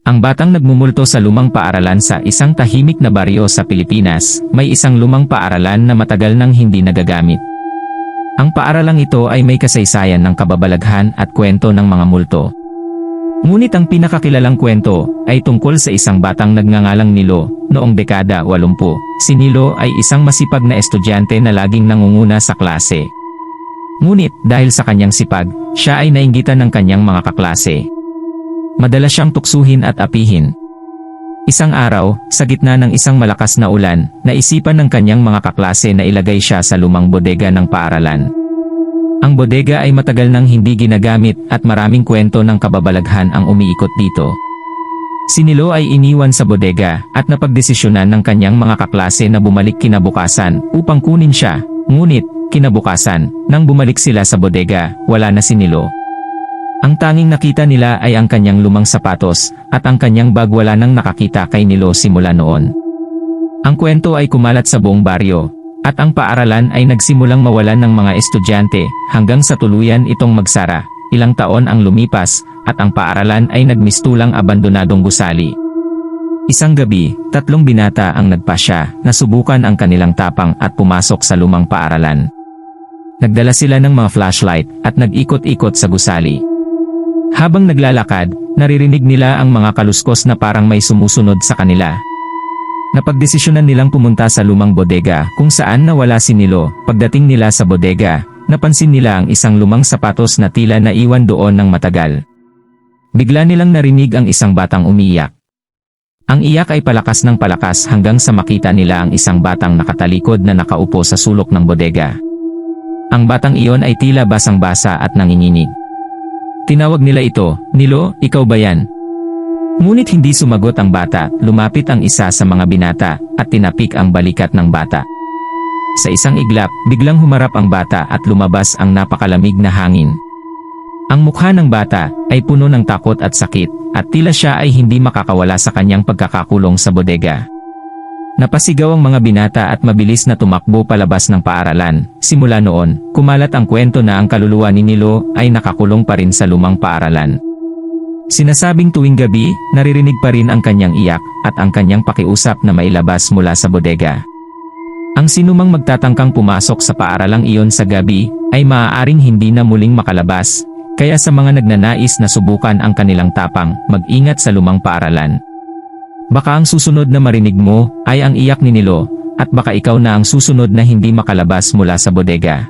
Ang batang nagmumulto sa lumang paaralan. Sa isang tahimik na baryo sa Pilipinas, may isang lumang paaralan na matagal nang hindi nagagamit. Ang paaralang ito ay may kasaysayan ng kababalaghan at kwento ng mga multo. Ngunit ang pinakakilalang kwento ay tungkol sa isang batang nagngangalang Nilo. Noong dekada 80, si Nilo ay isang masipag na estudyante na laging nangunguna sa klase. Ngunit dahil sa kanyang sipag, siya ay nainggitan ng kanyang mga kaklase. Madalas siyang tuksuhin at apihin. Isang araw, sa gitna ng isang malakas na ulan, naisipan ng kanyang mga kaklase na ilagay siya sa lumang bodega ng paaralan. Ang bodega ay matagal nang hindi ginagamit at maraming kwento ng kababalaghan ang umiikot dito. Si Nilo ay iniwan sa bodega at napagdesisyonan ng kanyang mga kaklase na bumalik kinabukasan upang kunin siya. Ngunit, kinabukasan, nang bumalik sila sa bodega, wala na si Nilo. Ang tanging nakita nila ay ang kanyang lumang sapatos, at ang kanyang bag. Wala nang nakakita kay Nilo simula noon. Ang kwento ay kumalat sa buong baryo, at ang paaralan ay nagsimulang mawalan ng mga estudyante, hanggang sa tuluyan itong magsara. Ilang taon ang lumipas, at ang paaralan ay nagmistulang abandonadong gusali. Isang gabi, 3 binata ang nagpasya na subukan ang kanilang tapang at pumasok sa lumang paaralan. Nagdala sila ng mga flashlight at nag-ikot-ikot sa gusali. Habang naglalakad, naririnig nila ang mga kaluskos na parang may sumusunod sa kanila. Napagdesisyonan nilang pumunta sa lumang bodega kung saan nawala si Nilo. Pagdating nila sa bodega, napansin nila ang isang lumang sapatos na tila naiwan doon ng matagal. Bigla nilang narinig ang isang batang umiiyak. Ang iyak ay palakas ng palakas hanggang sa makita nila ang isang batang nakatalikod na nakaupo sa sulok ng bodega. Ang batang iyon ay tila basang-basa at nanginginig. Tinawag nila ito, "Nilo, ikaw ba yan?" Ngunit hindi sumagot ang bata. Lumapit ang isa sa mga binata at tinapik ang balikat ng bata. Sa isang iglap, biglang humarap ang bata at lumabas ang napakalamig na hangin. Ang mukha ng bata ay puno ng takot at sakit, at tila siya ay hindi makakawala sa kanyang pagkakakulong sa bodega. Napasigaw ang mga binata at mabilis na tumakbo palabas ng paaralan. Simula noon, kumalat ang kwento na ang kaluluwa ni Nilo ay nakakulong pa rin sa lumang paaralan. Sinasabing tuwing gabi, naririnig pa rin ang kanyang iyak at ang kanyang pakiusap na mailabas mula sa bodega. Ang sinumang magtatangkang pumasok sa paaralang iyon sa gabi ay maaaring hindi na muling makalabas. Kaya sa mga nagnanais na subukan ang kanilang tapang, mag-ingat sa lumang paaralan. Baka ang susunod na marinig mo ay ang iyak ni Nilo, at baka ikaw na ang susunod na hindi makalabas mula sa bodega.